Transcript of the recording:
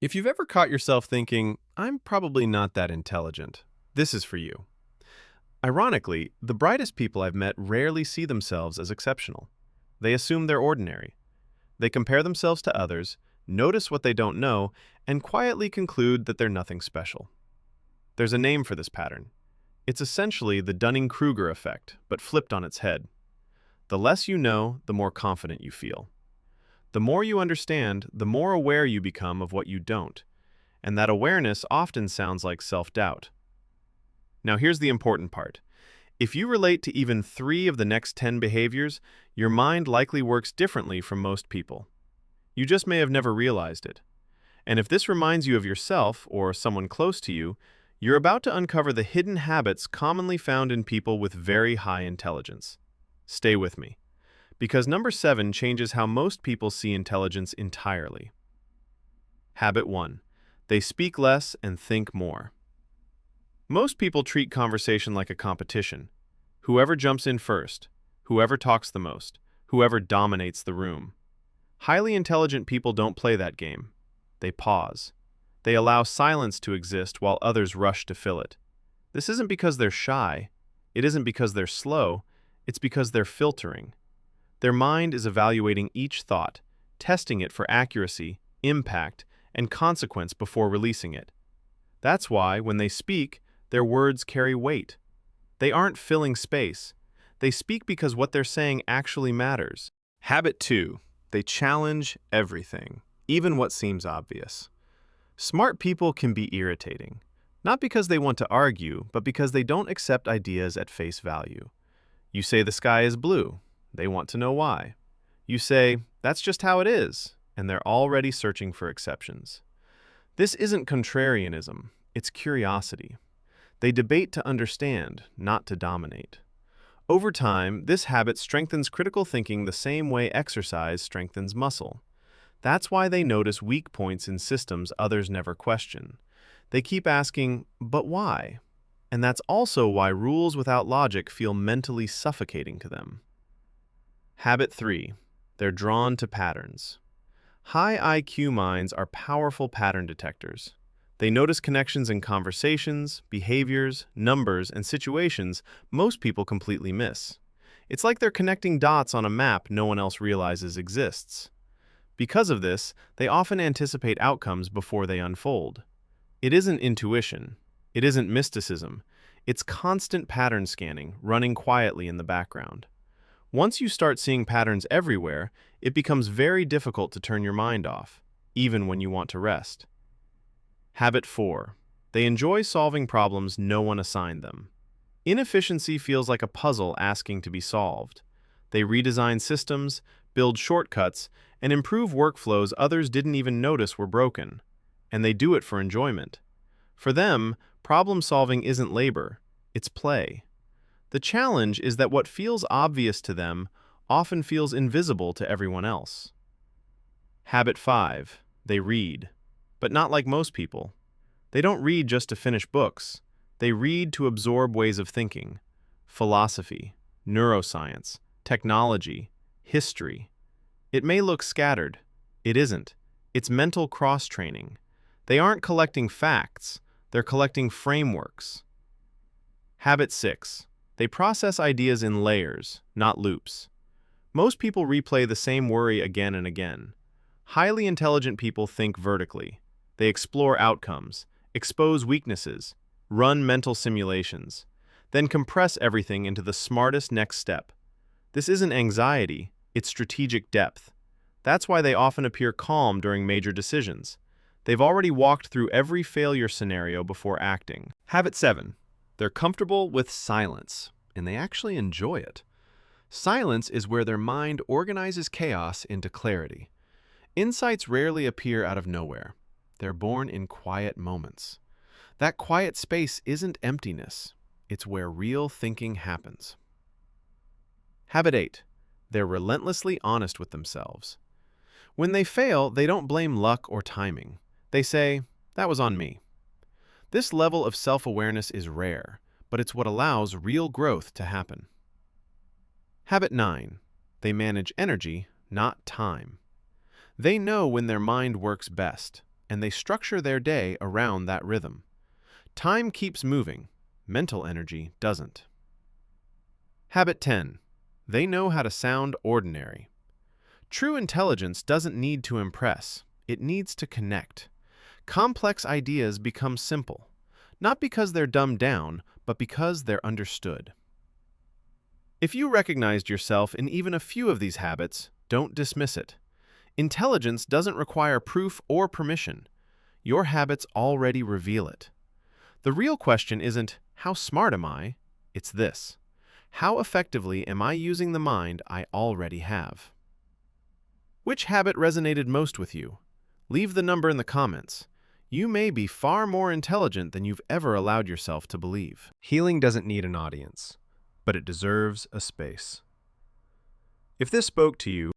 If you've ever caught yourself thinking, I'm probably not that intelligent, this is for you. Ironically, the brightest people I've met rarely see themselves as exceptional. They assume they're ordinary. They compare themselves to others, notice what they don't know, and quietly conclude that they're nothing special. There's a name for this pattern. It's essentially the Dunning-Kruger effect, but flipped on its head. The less you know, the more confident you feel. The more you understand, the more aware you become of what you don't, and that awareness often sounds like self-doubt. Now here's the important part. If you relate to even 3 of the next 10 behaviors, your mind likely works differently from most people. You just may have never realized it. And if this reminds you of yourself or someone close to you, you're about to uncover the hidden habits commonly found in people with very high intelligence. Stay with me, because number 7 changes how most people see intelligence entirely. Habit 1. They speak less and think more. Most people treat conversation like a competition. Whoever jumps in first, whoever talks the most, whoever dominates the room. Highly intelligent people don't play that game. They pause. They allow silence to exist while others rush to fill it. This isn't because they're shy. It isn't because they're slow. It's because they're filtering. Their mind is evaluating each thought, testing it for accuracy, impact, and consequence before releasing it. That's why, when they speak, their words carry weight. They aren't filling space. They speak because what they're saying actually matters. Habit 2. They challenge everything, even what seems obvious. Smart people can be irritating, not because they want to argue, but because they don't accept ideas at face value. You say the sky is blue. They want to know why. You say, that's just how it is, and they're already searching for exceptions. This isn't contrarianism, it's curiosity. They debate to understand, not to dominate. Over time, this habit strengthens critical thinking the same way exercise strengthens muscle. That's why they notice weak points in systems others never question. They keep asking, but why? And that's also why rules without logic feel mentally suffocating to them. Habit 3. They're drawn to patterns. High IQ minds are powerful pattern detectors. They notice connections in conversations, behaviors, numbers, and situations most people completely miss. It's like they're connecting dots on a map no one else realizes exists. Because of this, they often anticipate outcomes before they unfold. It isn't intuition. It isn't mysticism. It's constant pattern scanning, running quietly in the background. Once you start seeing patterns everywhere, it becomes very difficult to turn your mind off, even when you want to rest. Habit 4. They enjoy solving problems no one assigned them. Inefficiency feels like a puzzle asking to be solved. They redesign systems, build shortcuts, and improve workflows others didn't even notice were broken. And they do it for enjoyment. For them, problem solving isn't labor, it's play. The challenge is that what feels obvious to them often feels invisible to everyone else. Habit 5. They read. But not like most people. They don't read just to finish books. They read to absorb ways of thinking, philosophy, neuroscience, technology, history. It may look scattered. It isn't. It's mental cross-training. They aren't collecting facts. They're collecting frameworks. Habit 6. They process ideas in layers, not loops. Most people replay the same worry again and again. Highly intelligent people think vertically. They explore outcomes, expose weaknesses, run mental simulations, then compress everything into the smartest next step. This isn't anxiety, it's strategic depth. That's why they often appear calm during major decisions. They've already walked through every failure scenario before acting. Habit 7. They're comfortable with silence, and they actually enjoy it. Silence is where their mind organizes chaos into clarity. Insights rarely appear out of nowhere. They're born in quiet moments. That quiet space isn't emptiness. It's where real thinking happens. Habit 8. They're relentlessly honest with themselves. When they fail, they don't blame luck or timing. They say, that was on me. This level of self-awareness is rare, but it's what allows real growth to happen. Habit 9. They manage energy, not time. They know when their mind works best. and they structure their day around that rhythm. Time keeps moving, mental energy doesn't. Habit 10. They know how to sound ordinary. True intelligence doesn't need to impress, it needs to connect. Complex ideas become simple, not because they're dumbed down, but because they're understood. If you recognized yourself in even a few of these habits, don't dismiss it. Intelligence doesn't require proof or permission. Your habits already reveal it. The real question isn't, how smart am I? It's this: how effectively am I using the mind I already have? Which habit resonated most with you? Leave the number in the comments. You may be far more intelligent than you've ever allowed yourself to believe. Healing doesn't need an audience, but it deserves a space. If this spoke to you,